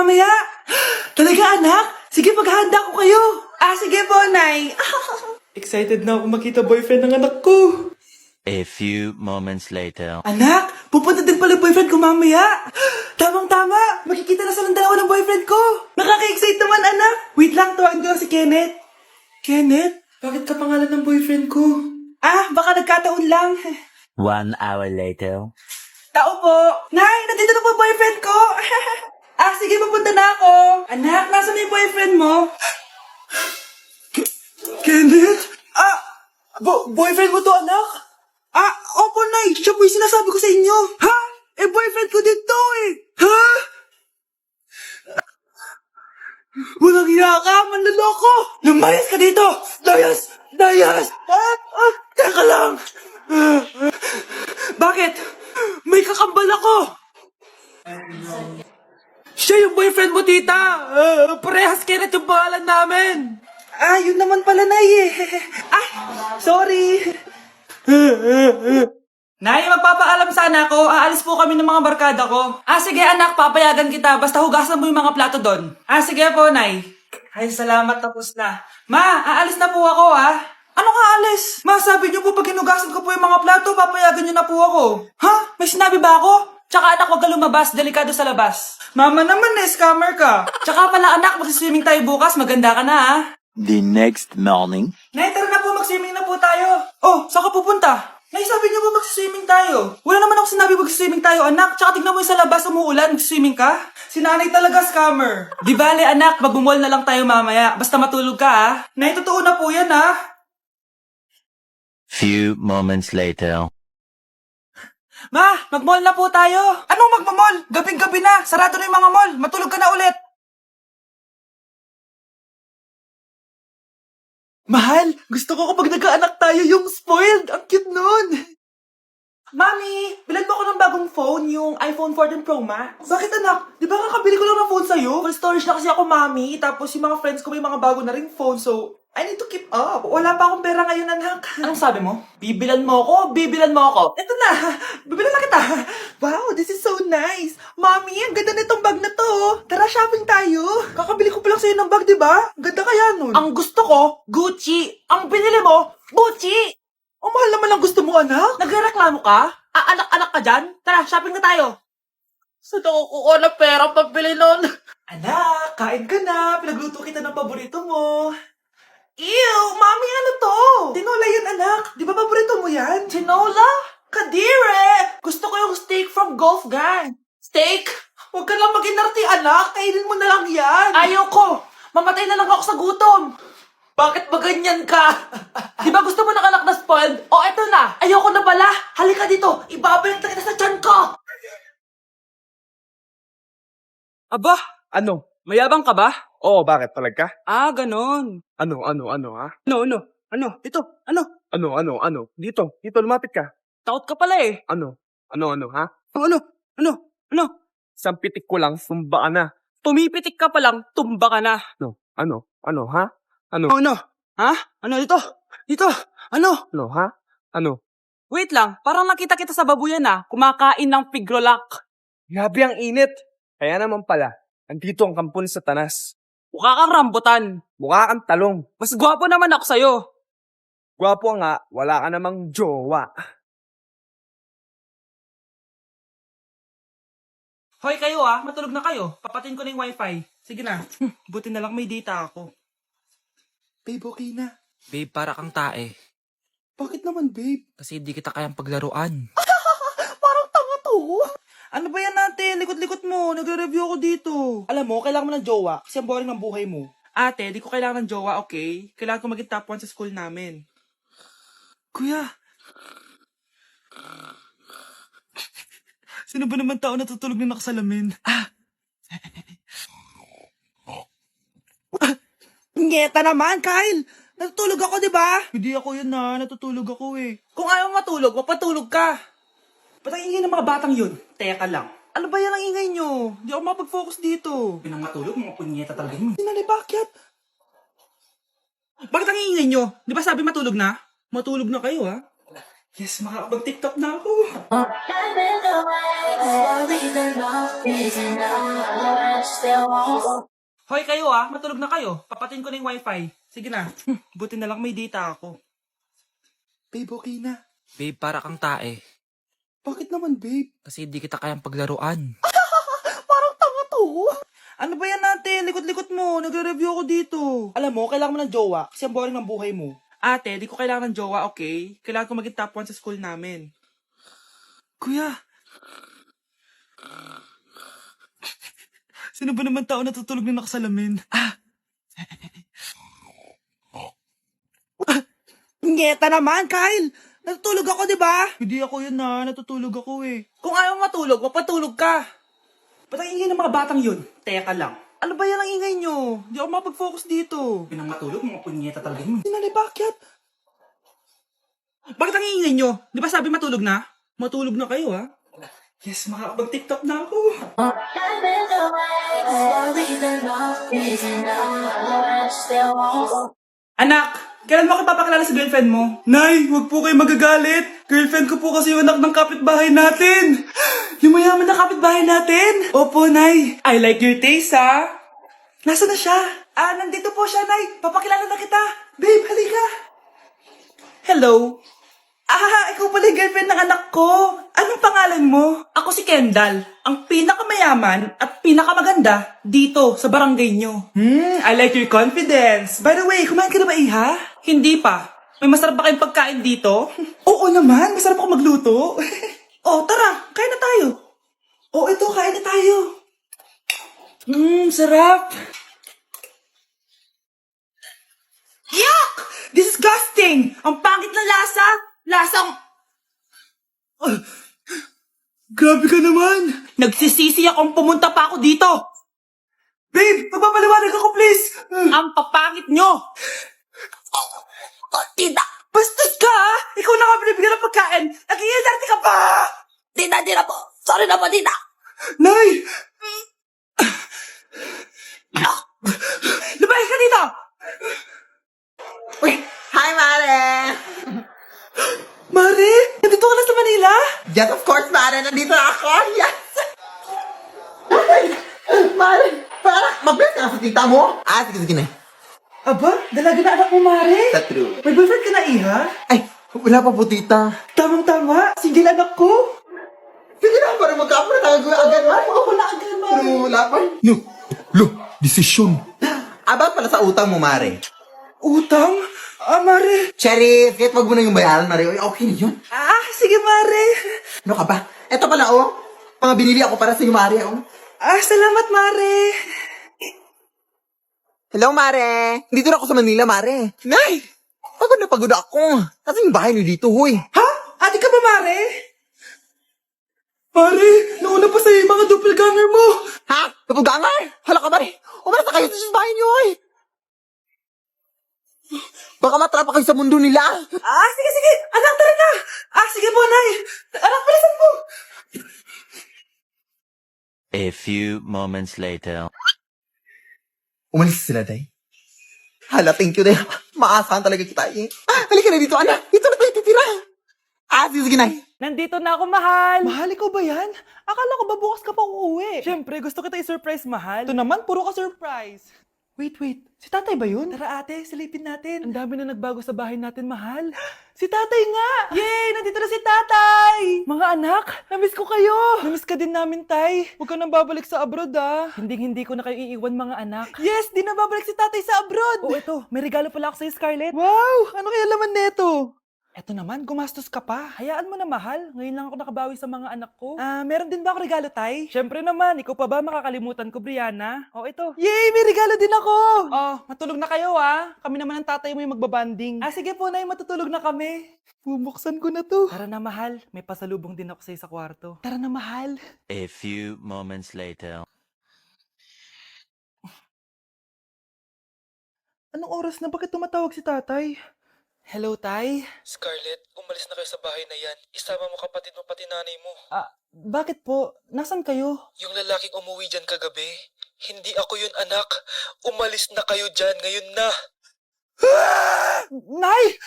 mamaya. Talaga, anak? Sige, paghahanda ko kayo. Sige po, Nay. Excited na ako makita boyfriend ng anak ko. A few moments later. Anak, pupunta din pala boyfriend ko mamaya. Tamang-tama, makikita na silang dalawa ng boyfriend ko. Nakaka-excite naman, anak. Wait lang, tuwagin ko si Kenneth. Kenneth? Bakit ka pangalan ng boyfriend ko? Baka nagkataon lang. 1 hour later. Tao po. Nay, nandito na po boyfriend ko. Sige, papunta na ako. Anak, nasa na yung boyfriend mo? Kenneth? Boyfriend mo to, anak? Opo, Nay. Siya po yung sinasabi ko sa inyo. Ha? Boyfriend ko din to eh. Ha? Walang hiya ka, manloloko. Lumayas ka dito. Layas. Teka lang. Bakit? May kakambal ako. Siya yung boyfriend mo, tita. Parehas Kenneth yung pangalan namin. Yun naman pala, Nay eh. Sorry. Nay, magpapaalam sana ako. Aalis po kami ng mga barkada ko. Sige anak, papayagan kita. Basta hugasan mo yung mga plato doon. Sige po, Nay. Ay, salamat, tapos na. Ma, aalis na po ako, Ano ka alis? Ma, sabi niyo po pag hinugasan ko po yung mga plato, papayagan niyo na po ako. Ha? May sinabi ba ako? Tsaka anak, huwag ka lumabas. Delikado sa labas. Mama naman scammer ka. Tsaka pala anak, magsiswimming tayo bukas. Maganda ka na, The next morning. Nay, tara na po, mag-swimming na po tayo. Saan ka pupunta? Nay, sabi niyo po mag-swimming tayo. Wala naman ako sinabi mag-swimming tayo, anak. Tsaka tignan mo yung sa labas, umuulan, mag-swimming ka. Si nanay talaga scammer. Di bale, anak, magbumol na lang tayo mamaya. Basta matulog ka, Nay, totoo na po yan, Few moments later. Ma, mag-mall na po tayo. Anong magmamall? Gabing-gabi na. Sarado na yung mga mall. Matulog ka na ulit. Mahal, gusto ko kapag nagkaanak tayo yung spoiled. Ang cute nun. Mami, bilan mo ako ng bagong phone, yung iPhone 14 Pro Max. Bakit anak? Di ba kakabili ko lang ng phone sa'yo? Full storage na kasi ako, Mami. Tapos yung mga friends ko may mga bago na ring phone, so I need to keep up. Wala pa akong pera ngayon, anak. Anong sabi mo? Bibilan mo ako? Bibilan mo ako? Ito na, bibilan na kita. Wow, this is so nice. Mami, ang ganda nitong bag na to. Tara, shopping tayo. Kakabili ko pa lang sa'yo ng bag, di ba? Ganda kaya nun. Ang gusto ko, Gucci. Ang binili mo, Gucci. Ang mahal naman ang gusto mo, anak. Nagrereklamo ka? Anak-anak ka dyan? Tara, shopping na tayo. Saan ako kukuha na pera pambili nun? Anak, kain ka na. Pinagluto kita ng paborito mo. Ew, Mami, ano to? Tinola yan, anak. Di ba paborito mo yan? Tinola? Kadire! Gusto ko yung steak from Golf Gang. Steak? Huwag ka lang mag-inarti, anak. Kainin mo na lang yan. Ayaw ko. Mamatay na lang ako sa gutom. Bakit ba ganyan ka? Di ba gusto mo ng anak na spoiled? Eto na. Ayoko na pala. Halika dito. Ibabayang kita sa tiyan ko. Aba, ano? Mayabang ka ba? Oo, bakit? Talag ka? Ganon. Ano, ha? Ano? Dito, ano? Ano? Dito, lumapit ka. Takot ka pala eh. Ano, ha? Ano? Isang pitik ko lang, sumba ka na. Pumipitik ka pa lang, tumba ka na. Ano, ha? Ano, Ano? Ha? Ano dito? Ano? ha? Ano? Wait lang, parang nakita kita sa babuyan kumakain ng pigrolak. Grabe ang init. Kaya naman pala, andito ang kampon sa tanas. Mukha kang rambutan. Mukha kang talong. Mas gwapo naman ako sa'yo. Gwapo nga, wala ka namang jowa. Hoy kayo matulog na kayo. Papatin ko na yung wifi. Sige na. Buti na lang may data ako. Babe, okay na. Babe, para kang tae. Bakit naman, babe? Kasi di kita kayang paglaruan. Parang tanga to. Ano ba yan natin? Likot-likot mo. Nagre-review ako dito. Alam mo, kailangan mo ng jowa kasi ang boring ng buhay mo. Ate, di ko kailangan ng jowa, okay? Kailangan ko maging top 1 sa school namin. Kuya. Sino ba naman tao natutulog na nakasalamin? Ngeta naman, Kyle! Natutulog ako, di ba? Hindi ako yun natutulog ako eh. Kung ayaw matulog, mapatulog ka. Ba't ang ingay ng mga batang yun? Teka lang. Ano ba yan ang ingay nyo? Hindi ako makapag-focus dito. Pinang matulog, mga punyeta talaga yun. Sinalibakyat. Bakit ang ingay nyo? Di ba sabi matulog na? Matulog na kayo, Yes, makakapag-tiktok na ako. Hoy kayo matulog na kayo. Papatin ko na yung wifi. Sige na. Buti na lang may data ako. Babe, okay na. Babe, para kang tae. Bakit naman, babe? Kasi hindi kita kayang paglaruan. Parang tanga to. Ano ba yan natin? Likot-likot mo. Nagre-review ako dito. Alam mo, kailangan mo ng jowa kasi ang boring ng buhay mo. Ate, di ko kailangan ng jowa, okay? Kailangan ko maging top 1 sa school namin. Kuya. Sino ba naman tao natutulog na nakasalamin? Ngeta naman, Kyle! Natutulog ako, di ba? Hindi ako yun natutulog ako eh. Kung ayaw matulog, mapatulog ka. Ba't ang ingay ng mga batang yun? Teka lang. Ano ba yan ang ingay nyo? Hindi ako makapag-focus dito. Pinang matulog, mga punyeta talaga yun. Sinali, bakit? Bakit ang ingay nyo? Di ba sabi matulog na? Matulog na kayo, ha? Yes, makakapag-tiktok na ako. Anak, kailan mo ako papakilala sa girlfriend mo? Nay, wag po kayo magagalit. Girlfriend ko po kasi yung anak ng kapitbahay natin. Yung mayaman na kapitbahay natin. Opo, Nay. I like your taste, ha? Nasaan na siya? Nandito po siya, Nay. Papakilala na kita. Babe, halika. Hello. Ikaw pala yung girlfriend ng anak ko. Anong pangalan mo? Ako si Kendall, ang pinakamayaman at pinakamaganda dito sa barangay nyo. I like your confidence. By the way, kumain ka na ba, Iha? Hindi pa. May masarap ba kayong pagkain dito? Oo naman, masarap ako magluto. Tara, kain na tayo. Ito, kain na tayo. Sarap. Yuck! Disgusting! Ang pangit ng lasa! Lasang... Grabe ka naman! Nagsisisi akong pumunta pa ako dito! Babe, magpapaliwanag ako, please! Ang papangit nyo! Tita! Bastos ka, ha? Ikaw na nga binibigyan ng pagkain! Nag-iinarte ka pa! Tita po! Sorry na po, tita! Nay! Lumayas ka dito! Hi, Mare! Mare, nandito ka na sa Manila? Yes, of course, Mare. Nandito na ako. Yes! Mare, parang mabait ka na sa tita mo. Sige na. Aba, dalaga na anak mo, Mare. That's true. May boyfriend ka na, Iha? Ay, wala pa po, tita. Tamang-tama, single anak ko. Sige na, parang magkapon na tayo agad, Mare. Ako na agad, Mare. Pero wala pa. No, desisyon. About pala sa utang mo, Mare. Utang? Mare. Cherry, kahit wag mo na yung bayaran, Mare. Okay na yun. Sige, Mare. Ano ka ba? Eto pala, mga binili ako para sa iyo, Mare, Salamat, Mare. Hello, Mare. Dito na ako sa Manila, Mare. Nay! Pagod na pagod ako. Kasi yung bahay niyo dito, huy. Ha? Ate ka ba, Mare? Mare, nauna pa sa'yo yung mga doppelganger mo. Ha? Kapugangar? Hala ka, Mare. Umalas na kayo sa bahay niyo, huy. Baka matrapa kayo sa mundo nila. Sige. Anak, tara na. Sige po, Nay. Anak, palisan po. A few moments later. Umalis sila, Day. Hala, thank you, Day. Maasahan talaga kita, eh. Halika na dito, anak. Dito na tayo titira. Sige, Nay. Nandito na ako, mahal. Mahal, ikaw ba yan? Akala ko ba bukas ka pa uuwi? Siyempre, gusto kita i-surprise, mahal. Ito naman, puro ka surprise. Wait. Si tatay ba yun? Tara ate, silipin natin. Ang dami na nagbago sa bahay natin, mahal. Si tatay nga! Yay! Nandito na si tatay! Mga anak, namiss ko kayo. Namiss ka din namin, tay. Huwag ka nang babalik sa abroad, Hindi ko na kayo iiwan, mga anak. Yes! Di na babalik si tatay sa abroad! Ito, may regalo pala ako sa'yo, Scarlett. Wow! Ano kaya laman neto? Eto naman, gumastos ka pa. Hayaan mo na, mahal. Ngayon lang ako nakabawi sa mga anak ko. Meron din ba ako regalo, tay? Siyempre naman, ikaw pa ba makakalimutan ko, Brianna? Ito. Yay! May regalo din ako! Matulog na kayo, Kami naman ang tatay mo yung magbabanding. Sige po, Nay, matutulog na kami. Bubuksan ko na to. Tara na, mahal. May pasalubong din ako sa'yo sa kwarto. Tara na, mahal. A few moments later. Anong oras na? Bakit tumatawag si tatay? Hello, tay? Scarlett, umalis na kayo sa bahay na yan. Isama mo kapatid mo pati nanay mo. Bakit po? Nasaan kayo? Yung lalaking umuwi dyan kagabi, hindi ako yun, anak. Umalis na kayo dyan ngayon na. Nay!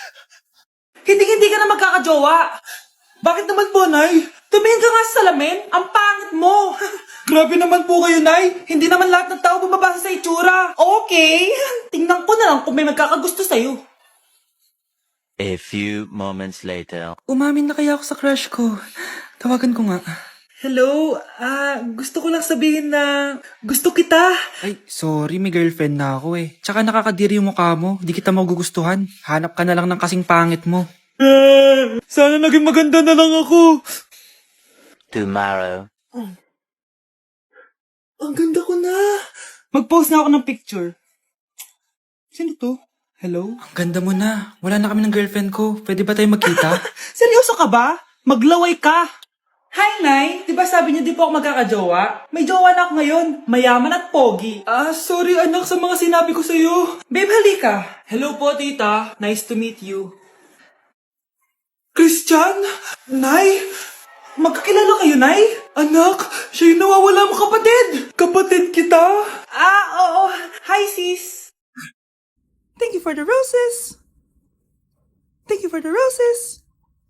Hindi ka na magkakajowa. Bakit naman po, Nay? Tumingin ka nga sa salamin. Ang pangit mo. Grabe naman po kayo, Nay. Hindi naman lahat ng tao bumabasa sa itsura. Okay. Tingnan ko na lang kung may magkakagusto sa'yo. A few moments later. Umamin na kaya ako sa crush ko. Tawagan ko nga. Hello, gusto ko lang sabihin na gusto kita. Ay, sorry, may girlfriend na ako eh. Tsaka nakakadiri yung mukha mo, di kita magugustuhan. Hanap ka na lang ng kasing pangit mo. Sana naging maganda na lang ako. Tomorrow. Ang ganda ko na. Mag-post na ako ng picture. Sino to? Hello? Ang ganda mo na. Wala na kami ng girlfriend ko. Pwede ba tayo magkita? Seryoso ka ba? Maglaway ka. Hi, Nay! Di ba sabi niyo di po ako magkakajowa? May jowa na ako ngayon. Mayaman at pogi. Sorry anak sa mga sinabi ko sa'yo. Babe, halika. Hello po, tita. Nice to meet you. Christian? Nay? Magkakilala kayo, Nay? Anak, siya yung nawawala mo kapatid. Kapatid kita? Oo. Hi, sis. Thank you for the roses. Thank you for the roses.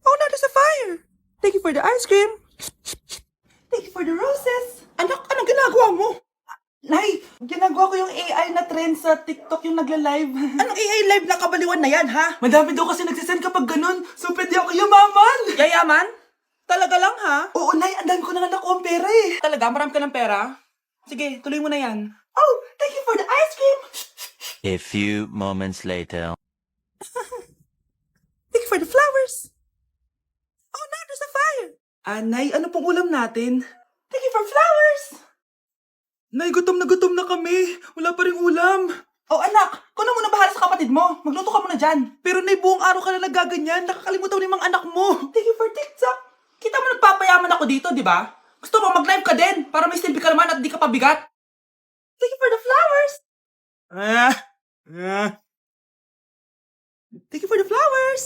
Oh, no, there's a fire. Thank you for the ice cream. Thank you for the roses. Anak, anong ginagawa mo? Nay, ginagawa ko yung AI na trend sa TikTok yung nagla-live. Anong AI live na kabaliwan na yan, ha? Madami daw kasi nagsisend kapag ganun, so pwede ako yumaman. Yayaman? Talaga lang, ha? Oo, Nay, ang dami ko na nga nakuha ang pera eh. Talaga? Marami ka ng pera? Sige, tuloy mo na yan. Oh, thank you for the ice cream. A few moments later. Thank you for the flowers. Oh, no, there's a fire. Nay, ano pong ulam natin? Thank you for flowers. Nay, gutom na kami. Wala pa rin ulam. Oh, anak, kung na muna bahala sa kapatid mo. Magluto ka muna dyan. Pero Nay, buong araw ka na nagaganyan. Nakakalimutan mo na yung mga anak mo. Thank you for TikTok. Kita mo nagpapayaman ako dito, di ba? Gusto mo mag-live ka din para may silbi ka naman at di ka pabigat. Thank you for the flowers. Thank you for the flowers.